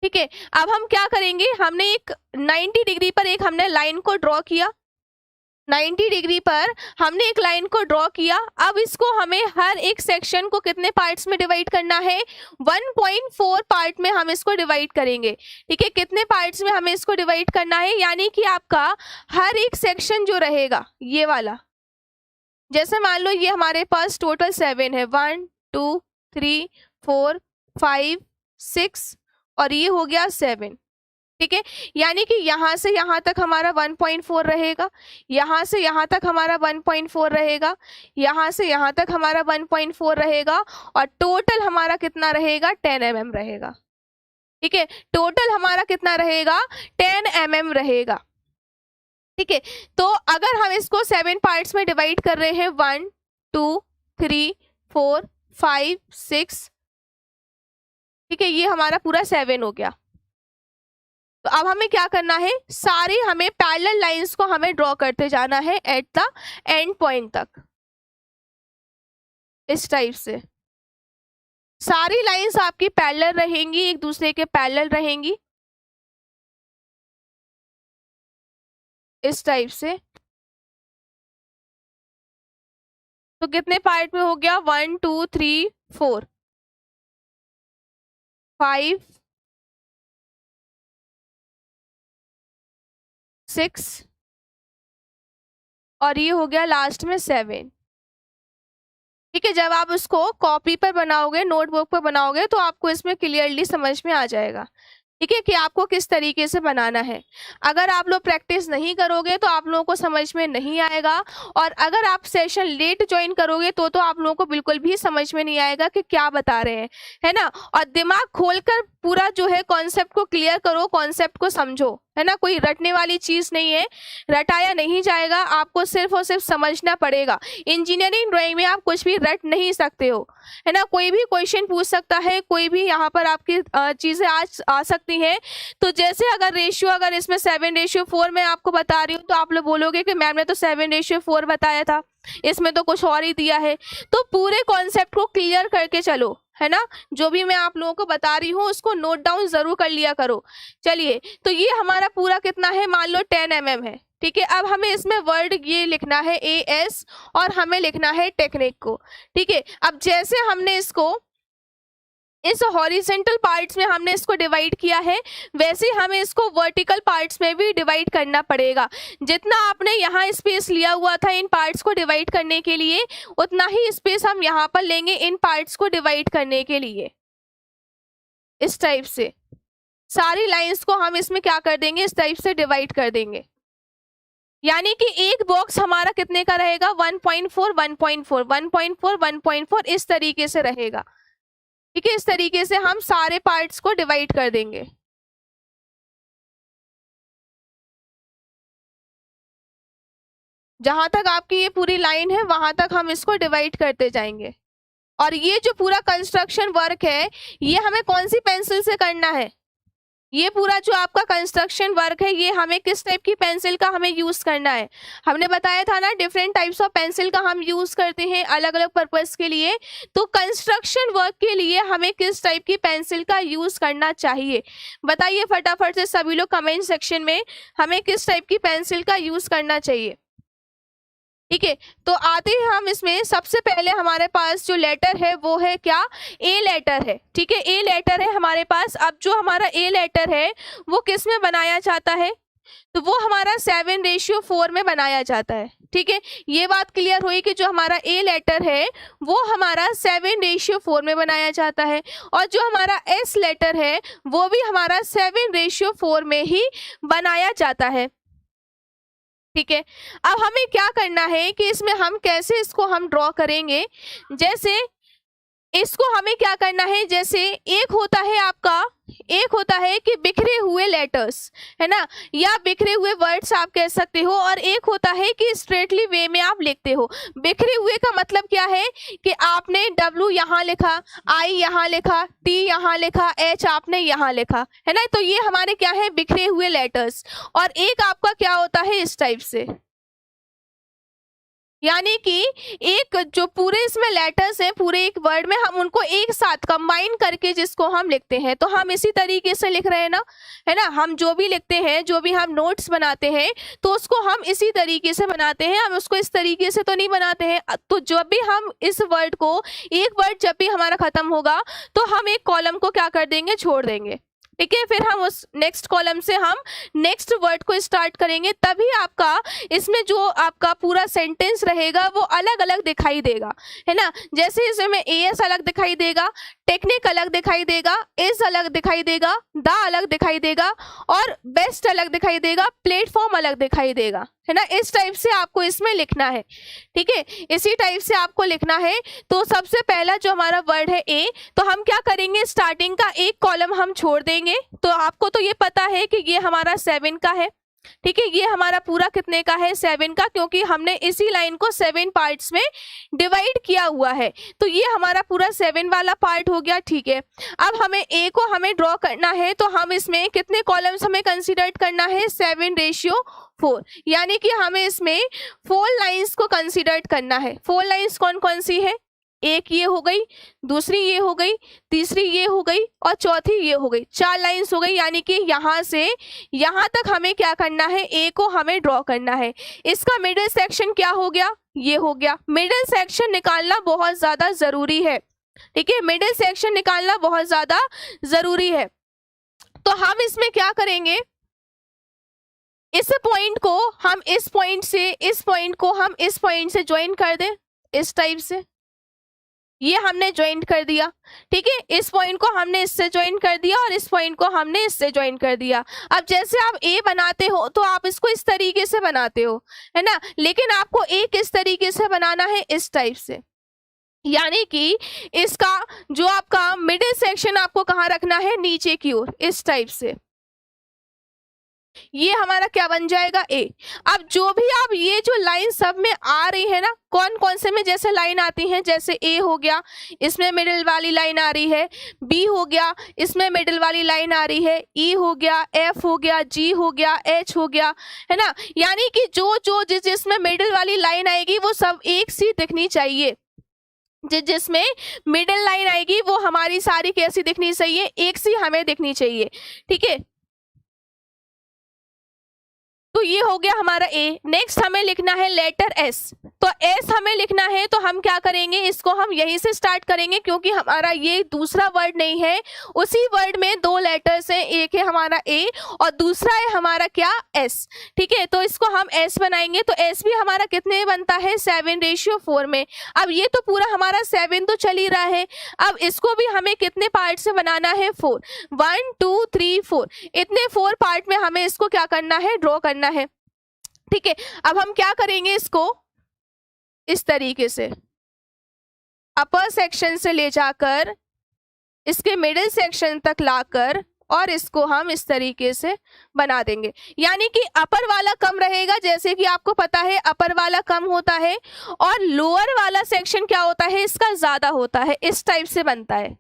ठीक है, अब हम क्या करेंगे, हमने एक 90 डिग्री पर एक हमने लाइन को ड्रॉ किया, 90 डिग्री पर हमने एक लाइन को ड्रॉ किया। अब इसको हमें हर एक सेक्शन को कितने पार्ट्स में डिवाइड करना है, 1.4 पार्ट में हम इसको डिवाइड करेंगे। ठीक है, कितने पार्ट्स में हमें इसको डिवाइड करना है, यानी कि आपका हर एक सेक्शन जो रहेगा ये वाला, जैसे मान लो ये हमारे पास टोटल 7 है, 1 2 3 4 5 6 और ये हो गया 7। ठीक है, यानी कि यहाँ से यहाँ तक हमारा 1.4 रहेगा, यहाँ से यहाँ तक हमारा 1.4 रहेगा, यहाँ से यहाँ तक हमारा 1.4 रहेगा और टोटल हमारा कितना रहेगा, 10 mm रहेगा। ठीक है, टोटल हमारा कितना रहेगा, 10 mm रहेगा। ठीक है, तो अगर हम इसको 7 पार्ट्स में डिवाइड कर रहे हैं, 1 2 3 4 5 6, ठीक है, ये हमारा पूरा 7 हो गया। तो अब हमें क्या करना है, सारी हमें पैरेलल लाइंस को हमें ड्रॉ करते जाना है एट द एंड पॉइंट तक, इस टाइप से। सारी लाइंस आपकी पैरेलल रहेंगी, एक दूसरे के पैरेलल रहेंगी, इस टाइप से। तो कितने पार्ट में हो गया, 1 2 3 4 5 6 और ये हो गया लास्ट में 7। ठीक है, जब आप उसको कॉपी पर बनाओगे, नोटबुक पर बनाओगे, तो आपको इसमें क्लियरली समझ में आ जाएगा, ठीक है, कि आपको किस तरीके से बनाना है। अगर आप लोग प्रैक्टिस नहीं करोगे तो आप लोगों को समझ में नहीं आएगा, और अगर आप सेशन लेट ज्वाइन करोगे तो आप लोगों को बिल्कुल भी समझ में नहीं आएगा कि क्या बता रहे हैं, है ना। और दिमाग खोलकर पूरा जो है कॉन्सेप्ट को क्लियर करो, कॉन्सेप्ट को समझो, है ना। कोई रटने वाली चीज नहीं है, रटाया नहीं जाएगा, आपको सिर्फ और सिर्फ समझना पड़ेगा। इंजीनियरिंग ड्राइंग में आप कुछ भी रट नहीं सकते हो, है ना। कोई भी क्वेश्चन पूछ सकता है, कोई भी यहाँ पर आपकी चीजें आज आ सकती हैं। तो जैसे अगर रेशियो, अगर इसमें 7:4 मैं आपको बता रही हूँ, तो आप लोग बोलोगे कि मैम ने तो 7:4 बताया था, इसमें तो कुछ और ही दिया है। तो पूरे कॉन्सेप्ट को क्लियर करके चलो, है ना। जो भी मैं आप लोगों को बता रही हूँ उसको नोट डाउन जरूर कर लिया करो। चलिए, तो ये हमारा पूरा कितना है, मान लो 10 mm है, ठीक है। अब हमें इसमें वर्ड ये लिखना है AS, और हमें लिखना है टेक्निक को, ठीक है। अब जैसे हमने इसको इस हॉरिजेंटल पार्ट्स में हमने इसको डिवाइड किया है, वैसे हमें इसको वर्टिकल पार्ट्स में भी डिवाइड करना पड़ेगा। जितना आपने यहाँ स्पेस लिया हुआ था इन पार्ट्स को डिवाइड करने के लिए, उतना ही स्पेस हम यहाँ पर लेंगे इन पार्ट्स को डिवाइड करने के लिए, इस टाइप से। सारी लाइंस को हम इसमें क्या कर देंगे, इस टाइप से डिवाइड कर देंगे। यानी कि एक बॉक्स हमारा कितने का रहेगा, 1.4 1.4 1.4 1.4 इस तरीके से रहेगा, ठीक है। इस तरीके से हम सारे पार्ट्स को डिवाइड कर देंगे। जहां तक आपकी ये पूरी लाइन है वहां तक हम इसको डिवाइड करते जाएंगे। और ये जो पूरा कंस्ट्रक्शन वर्क है, ये हमें कौन सी पेंसिल से करना है, ये पूरा जो आपका कंस्ट्रक्शन वर्क है, ये हमें किस टाइप की पेंसिल का हमें यूज करना है। हमने बताया था ना, डिफरेंट टाइप्स ऑफ पेंसिल का हम यूज करते हैं अलग अलग पर्पस के लिए। तो कंस्ट्रक्शन वर्क के लिए हमें किस टाइप की पेंसिल का यूज करना चाहिए, बताइए फटाफट से सभी लोग कमेंट सेक्शन में, हमें किस टाइप की पेंसिल का यूज करना चाहिए। ठीक है, तो आते हैं हम इसमें। सबसे पहले हमारे पास जो लेटर है वो है क्या, ए लेटर है, ठीक है। ए लेटर है हमारे पास। अब जो हमारा ए लेटर है वो किस में बनाया जाता है, तो वो हमारा 7:4 में बनाया जाता है, ठीक है। ये बात क्लियर हुई कि जो हमारा ए लेटर है वो हमारा 7:4 में बनाया जाता है, और जो हमारा एस लेटर है वो भी हमारा 7:4 में ही बनाया जाता है, ठीक है। अब हमें क्या करना है कि इसमें हम कैसे इसको हम ड्रॉ करेंगे। जैसे इसको हमें क्या करना है, जैसे एक होता है कि बिखरे हुए लेटर्स, है ना, या बिखरे हुए वर्ड्स आप कह सकते हो, और एक होता है कि स्ट्रेटली वे में आप लिखते हो। बिखरे हुए का मतलब क्या है कि आपने W यहाँ लिखा, I यहाँ लिखा, T यहाँ लिखा, H आपने यहाँ लिखा, है ना। तो ये हमारे क्या है, बिखरे हुए लेटर्स। और एक आपका क्या होता है, इस टाइप से, यानी कि एक जो पूरे इसमें लेटर्स हैं, पूरे एक वर्ड में हम उनको एक साथ कंबाइन करके जिसको हम लिखते हैं, तो हम इसी तरीके से लिख रहे हैं ना, है ना। हम जो भी लिखते हैं, जो भी हम नोट्स बनाते हैं, तो उसको हम इसी तरीके से बनाते हैं, हम उसको इस तरीके से तो नहीं बनाते हैं। तो जब भी हम इस वर्ड को, एक वर्ड जब भी हमारा खत्म होगा तो हम एक कॉलम को क्या कर देंगे, छोड़ देंगे, ठीक है। फिर हम उस नेक्स्ट कॉलम से हम नेक्स्ट वर्ड को स्टार्ट करेंगे, तभी आपका इसमें जो आपका पूरा सेंटेंस रहेगा वो अलग अलग दिखाई देगा, है ना। जैसे इसमें एएस अलग दिखाई देगा, टेक्निक अलग दिखाई देगा, इज अलग दिखाई देगा, द अलग दिखाई देगा, और बेस्ट अलग दिखाई देगा, प्लेटफॉर्म अलग दिखाई देगा, है ना। इस टाइप से आपको इसमें लिखना है, ठीक है, इसी टाइप से आपको लिखना है। तो सबसे पहला जो हमारा वर्ड है ए, तो हम क्या करेंगे, स्टार्टिंग का एक कॉलम हम छोड़ देंगे। तो आपको तो ये पता है कि ये हमारा 7 का है, ठीक है, ये हमारा पूरा कितने का है 7 का, क्योंकि हमने इसी लाइन को 7 पार्ट्स में डिवाइड किया हुआ है। तो ये हमारा पूरा 7 वाला पार्ट हो गया। ठीक है, अब हमें ए को हमें ड्रॉ करना है, तो हम इसमें कितने कॉलम्स हमें कंसीडर करना है 7:4, यानी कि हमें इसमें 4 लाइंस को कंसीडर करना है। 4 लाइंस कौन कौन सी है, एक ये हो गई, दूसरी ये हो गई, तीसरी ये हो गई और चौथी ये हो गई। 4 लाइंस हो गई, यानी कि यहाँ से यहाँ तक हमें क्या करना है, ए को हमें ड्रॉ करना है। इसका मिडिल सेक्शन क्या हो गया, ये हो गया। मिडिल सेक्शन निकालना बहुत ज़्यादा ज़रूरी है। ठीक है, मिडिल सेक्शन निकालना बहुत ज़्यादा ज़रूरी है। तो हम इसमें क्या करेंगे, इस पॉइंट को हम इस पॉइंट से, इस पॉइंट को हम इस पॉइंट से ज्वाइन कर दें, इस टाइप से। ये हमने ज्वाइन कर दिया। ठीक है, इस पॉइंट को हमने इससे ज्वाइन कर दिया और इस पॉइंट को हमने इससे ज्वाइन कर दिया। अब जैसे आप ए बनाते हो तो आप इसको इस तरीके से बनाते हो, है ना, लेकिन आपको ए किस तरीके से बनाना है, इस टाइप से। यानी कि इसका जो आपका मिडिल सेक्शन आपको कहाँ रखना है, नीचे की ओर, इस टाइप से। ये हमारा क्या बन जाएगा, ए। अब जो भी आप ये जो लाइन सब में आ रही है ना, कौन कौन से में जैसे लाइन आती हैं, जैसे ए हो गया, इसमें मिडिल वाली लाइन आ रही है, बी हो गया, इसमें मिडिल वाली लाइन आ रही है, ई हो गया, एफ हो गया, जी हो गया, एच हो गया, है ना। यानी कि जो जो जिसमें मिडिल वाली लाइन आएगी वो सब एक सी दिखनी चाहिए। जिसमें मिडिल लाइन आएगी वो हमारी सारी कैसी दिखनी चाहिए, एक सी हमें दिखनी चाहिए। ठीक है, तो ये हो गया हमारा ए। नेक्स्ट हमें लिखना है लेटर एस। तो एस हमें लिखना है, तो हम क्या करेंगे, इसको हम यहीं से स्टार्ट करेंगे, क्योंकि हमारा ये दूसरा वर्ड नहीं है, उसी वर्ड में 2 लेटर्स हैं, एक है हमारा ए और दूसरा है हमारा क्या, एस। ठीक है, तो इसको हम एस बनाएंगे। तो एस भी हमारा कितने में बनता है, 7:4 में। अब ये तो पूरा हमारा 7 तो चल ही रहा है, अब इसको भी हमें कितने पार्ट से बनाना है, 4। 1 2 3 4, इतने 4 पार्ट में हमें इसको क्या करना है, ड्रॉ करना है। ठीक है, अब हम क्या करेंगे, इसको इस तरीके से अपर सेक्शन से ले जाकर इसके मिडिल सेक्शन तक लाकर और इसको हम इस तरीके से बना देंगे। यानी कि अपर वाला कम रहेगा, जैसे कि आपको पता है अपर वाला कम होता है और लोअर वाला सेक्शन क्या होता है, इसका ज्यादा होता है। इस टाइप से बनता है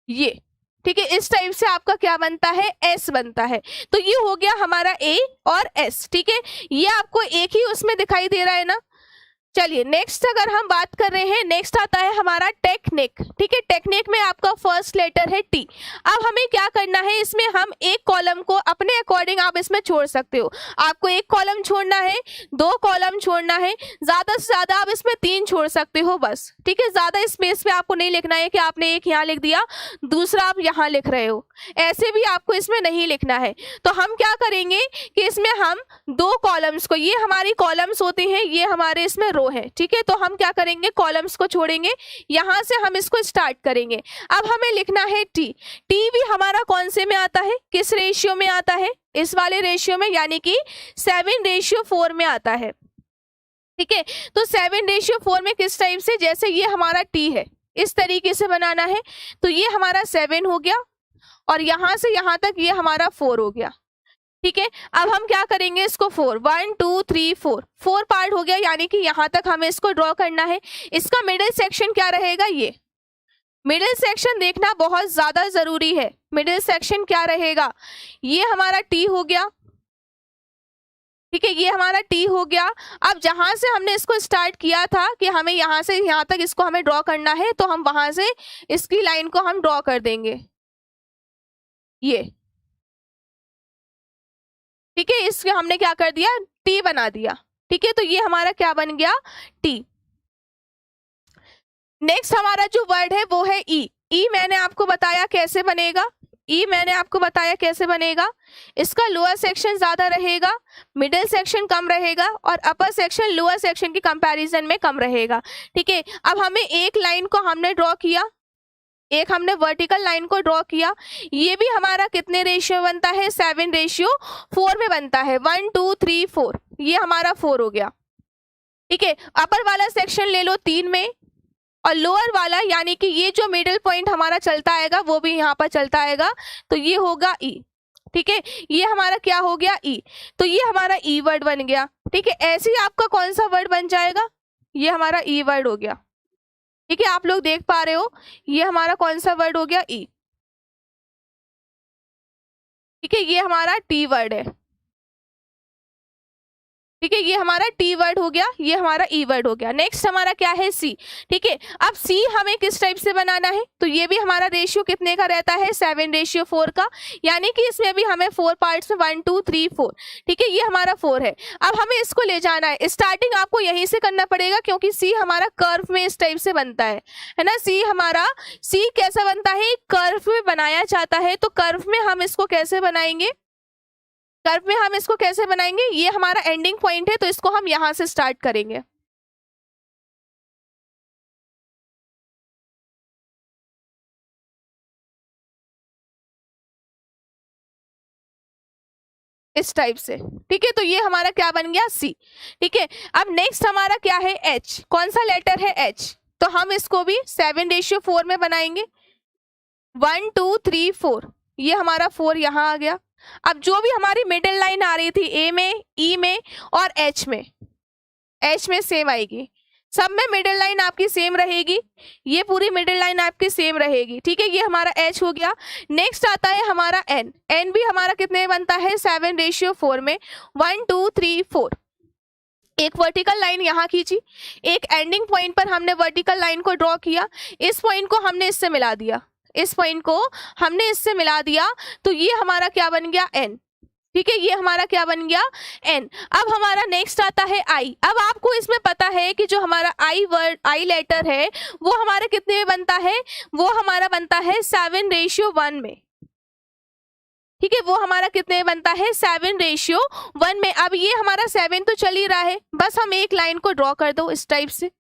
ये। ठीक है, इस टाइप से आपका क्या बनता है, एस बनता है। तो ये हो गया हमारा ए और एस। ठीक है, ये आपको एक ही उसमें दिखाई दे रहा है ना। चलिए नेक्स्ट अगर हम बात कर रहे हैं, नेक्स्ट आता है हमारा टेक्निक। ठीक है, टेक्निक में आपका फर्स्ट लेटर है टी। अब हमें क्या करना है, इसमें हम एक कॉलम को अपने अकॉर्डिंग आप इसमें छोड़ सकते हो। आपको 1 कॉलम छोड़ना है, 2 कॉलम छोड़ना है, ज्यादा से ज्यादा आप इसमें 3 छोड़ सकते हो बस। ठीक है, ज्यादा स्पेस पे आपको नहीं लिखना है कि आपने एक यहाँ लिख दिया, दूसरा आप यहाँ लिख रहे हो, ऐसे भी आपको इसमें नहीं लिखना है। तो हम क्या करेंगे कि इसमें हम 2 कॉलम्स को, ये हमारी कॉलम्स होते हैं, ये हमारे इसमें रो है। ठीक है, तो हम क्या करेंगे, कॉलम्स को छोड़ेंगे, यहां से हम इसको स्टार्ट करेंगे। अब हमें लिखना है टी। टी भी हमारा कौन से में आता है, किस रेशियो में आता है, इस वाले रेशियो में, यानी कि 7:4 में आता है। ठीक है, तो 7:4 में किस टाइप से, जैसे ये हमारा टी है, इस तरीके से बनाना है। तो ये हमारा 7 हो गया और यहां से यहां तक ये हमारा 4 हो गया। ठीक है, अब हम क्या करेंगे, इसको 4 1 2 3 4 पार्ट हो गया, यानी कि यहां तक हमें इसको ड्रॉ करना है। इसका मिडिल सेक्शन क्या रहेगा, ये मिडिल सेक्शन देखना बहुत ज्यादा जरूरी है। मिडिल सेक्शन क्या रहेगा, ये हमारा टी हो गया। ठीक है, ये हमारा टी हो गया। अब जहां से हमने इसको स्टार्ट किया था कि हमें यहां से यहां तक इसको हमें ड्रॉ करना है, तो हम वहां से इसकी लाइन को हम ड्रॉ कर देंगे, ये। ठीक है, इसके हमने क्या कर दिया, टी बना दिया। ठीक है, तो ये हमारा क्या बन गया, टी। नेक्स्ट हमारा जो वर्ड है वो है ई। ई मैंने आपको बताया कैसे बनेगा, ई मैंने आपको बताया कैसे बनेगा। इसका लोअर सेक्शन ज्यादा रहेगा, मिडिल सेक्शन कम रहेगा और अपर सेक्शन लोअर सेक्शन की कंपैरिजन में कम रहेगा। ठीक है, अब हमें एक लाइन को हमने ड्रॉ किया, एक हमने वर्टिकल लाइन को ड्रॉ किया। ये भी हमारा कितने रेशियो बनता है, 7:4 में बनता है। 1 2 3 4, ये हमारा 4 हो गया। ठीक है, अपर वाला सेक्शन ले लो 3 में और लोअर वाला, यानी कि ये जो मिडिल पॉइंट हमारा चलता आएगा वो भी यहाँ पर चलता आएगा, तो ये होगा ई। ठीक है, ये हमारा क्या हो गया ई, तो ये हमारा ई वर्ड बन गया। ठीक है, ऐसे ही आपका कौन सा वर्ड बन जाएगा, ये हमारा ई वर्ड हो गया। ठीक है, आप लोग देख पा रहे हो, ये हमारा कौन सा वर्ड हो गया, ई। ठीक है, ये हमारा टी वर्ड है। ठीक है, ये हमारा टी वर्ड हो गया, ये हमारा ई वर्ड हो गया। नेक्स्ट हमारा क्या है, सी। ठीक है, अब सी हमें किस टाइप से बनाना है, तो ये भी हमारा रेशियो कितने का रहता है, 7:4 का, यानी कि इसमें भी हमें 4 पार्ट्स में 1 2 3 4। ठीक है, ये हमारा 4 है। अब हमें इसको ले जाना है, स्टार्टिंग आपको यहीं से करना पड़ेगा, क्योंकि सी हमारा कर्व में इस टाइप से बनता है ना। सी कैसा बनता है, कर्व में बनाया जाता है। तो कर्व में हम इसको कैसे बनाएंगे, ये हमारा एंडिंग पॉइंट है, तो इसको हम यहां से स्टार्ट करेंगे। इस टाइप से। ठीक है, तो ये हमारा क्या बन गया, सी। ठीक है, अब नेक्स्ट हमारा क्या है, एच। कौन सा लेटर है, एच, तो हम इसको भी 7:4 में बनाएंगे। 1 2 3 4, ये हमारा 4 यहाँ आ गया। अब जो भी हमारी मिडिल लाइन आ रही थी ए में, ई में और एच में सेम आएगी। सब में मिडिल लाइन आपकी सेम रहेगी, ये पूरी मिडिल लाइन आपकी सेम रहेगी। ठीक है, ये हमारा एच हो गया। नेक्स्ट आता है हमारा एन। एन भी हमारा कितने बनता है, 7:4 में। 1 2 3 4, एक वर्टिकल लाइन यहाँ खींची, एक एंडिंग पॉइंट पर हमने वर्टिकल लाइन को ड्रॉ किया, इस पॉइंट को हमने इससे मिला दिया, तो ये हमारा क्या बन गया, एन। ठीक है, ये हमारा क्या बन गया, एन। अब हमारा नेक्स्ट आता है आई। अब आपको इसमें पता है कि जो हमारा आई लेटर है वो हमारे कितने में बनता है, वो हमारा बनता है 7:1 में। ठीक है, वो हमारा कितने में बनता है, 7:1 में। अब ये हमारा 7 तो चल ही रहा है, बस हम एक लाइन को ड्रॉ कर दो इस टाइप से,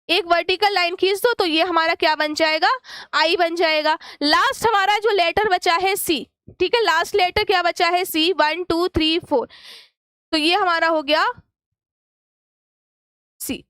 एक वर्टिकल लाइन खींच दो, तो ये हमारा क्या बन जाएगा, आई बन जाएगा। लास्ट हमारा जो लेटर बचा है, सी। ठीक है, लास्ट लेटर क्या बचा है, सी। 1 2 3 4, तो ये हमारा हो गया सी।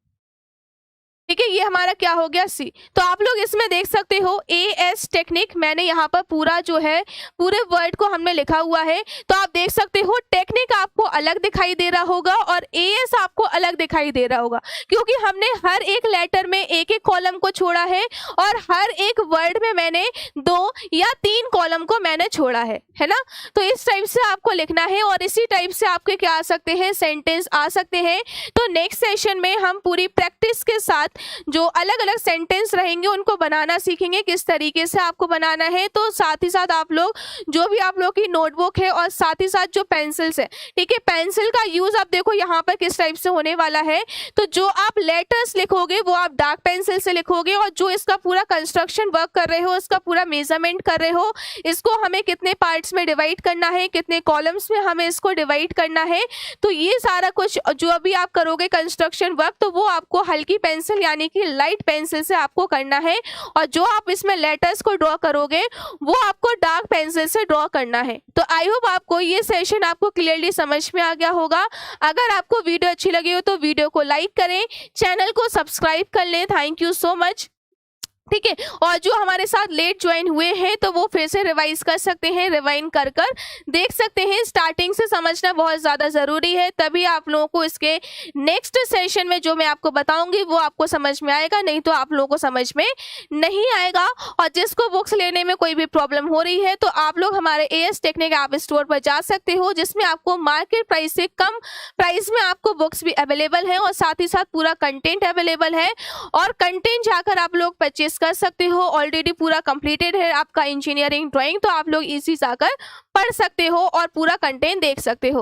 ठीक है, ये हमारा क्या हो गया, सी। तो आप लोग इसमें देख सकते हो एएस टेक्निक, मैंने यहाँ पर पूरा जो है पूरे वर्ड को हमने लिखा हुआ है। तो आप देख सकते हो टेक्निक आपको अलग दिखाई दे रहा होगा और एएस आपको अलग दिखाई दे रहा होगा, क्योंकि हमने हर एक लेटर में एक एक कॉलम को छोड़ा है और हर एक वर्ड में मैंने 2 या 3 कॉलम को मैंने छोड़ा है ना। तो इस टाइप से आपको लिखना है और इसी टाइप से आपके क्या आ सकते हैं, सेंटेंस आ सकते हैं। तो नेक्स्ट सेशन में हम पूरी प्रैक्टिस के साथ जो अलग अलग सेंटेंस रहेंगे उनको बनाना सीखेंगे, किस तरीके से आपको बनाना है। तो साथ ही साथ आप लोग जो भी आप लोग की नोटबुक है और साथ ही साथ जो पेंसिल्स है, ठीक है, पेंसिल का यूज आप देखो यहाँ पर किस टाइप से होने वाला है। तो जो आप लेटर्स लिखोगे वो आप डार्क पेंसिल से लिखोगे, और जो इसका पूरा कंस्ट्रक्शन वर्क कर रहे हो, इसका पूरा मेजरमेंट कर रहे हो, इसको हमें कितने पार्ट्स में डिवाइड करना है, कितने कॉलम्स में हमें इसको डिवाइड करना है, तो ये सारा कुछ जो अभी आप करोगे कंस्ट्रक्शन वर्क, तो वो आपको हल्की पेंसिल यानी कि लाइट पेंसिल से आपको करना है, और जो आप इसमें लेटर्स को ड्रॉ करोगे वो आपको डार्क पेंसिल से ड्रॉ करना है। तो आई होप आपको ये सेशन आपको क्लियरली समझ में आ गया होगा। अगर आपको वीडियो अच्छी लगी हो तो वीडियो को लाइक करें, चैनल को सब्सक्राइब कर लें। Thank you so much. ठीक है, और जो हमारे साथ लेट ज्वाइन हुए हैं तो वो फिर से रिवाइज कर सकते हैं, रिवाइंड कर देख सकते हैं। स्टार्टिंग से समझना बहुत ज़्यादा ज़रूरी है, तभी आप लोगों को इसके नेक्स्ट सेशन में जो मैं आपको बताऊंगी वो आपको समझ में आएगा, नहीं तो आप लोगों को समझ में नहीं आएगा। और जिसको बुक्स लेने में कोई भी प्रॉब्लम हो रही है तो आप लोग हमारे एएस टेक्निक ऐप स्टोर पर जा सकते हो, जिसमें आपको मार्केट प्राइस से कम प्राइस में आपको बुक्स भी अवेलेबल है और साथ ही साथ पूरा कंटेंट अवेलेबल है। और कंटेंट जाकर आप लोग परचेस कर सकते हो, ऑलरेडी पूरा कंप्लीटेड है आपका इंजीनियरिंग ड्राइंग, तो आप लोग इसी जाकर पढ़ सकते हो और पूरा कंटेंट देख सकते हो।